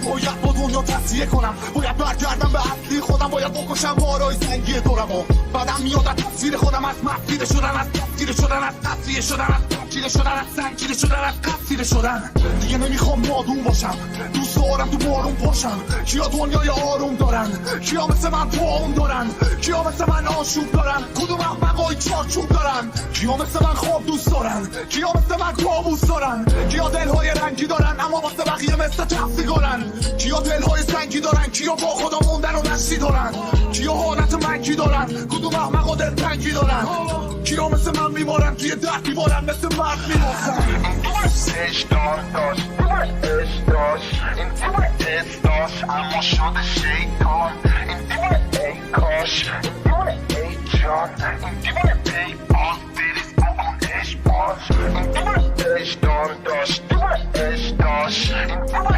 باید با دنیا تصفیه کنم، باید برگردم به اصلی خودم، باید بکشم بارای زنگی دورمو. بعدم میاد از تصویر خودم، از مسیر شدن، از تفسیر شدن، از تصفیه شدن، از تفکیر شدن، از سنگیر شدن، از قصیر شدن. دیگه نمیخوام نادون باشم، دوست دارم تو بارون پاشم. کیا دنیای آروم دارن، کیا مثل من پاون دارن، کیا مثل من آشوب دارن، کدوم احمقای چارچوب دارن، کیا مثل من خواب دوست دارن، کیا مثل من کابوس دارن، کیا دلهای رنگی دارن اما واسه بقیه مثل تفسیگارن، کیا دلهای سنگی دارن، کیا با خدا موندن و نشتی دارن، کیا حالت منگی دارن، کدوم احمقا دلتنگی دارن، کیا مثل من میمارن توی درد میبارن مثل مرد میمارن. اما شده شیطان این دیوونه ای کاش، این دیوونه ای جان، این دیوونه ای باز بریز بکن اش باز، این دیوونه اش دار داشت، دیوونه اش داشت، این دیوونه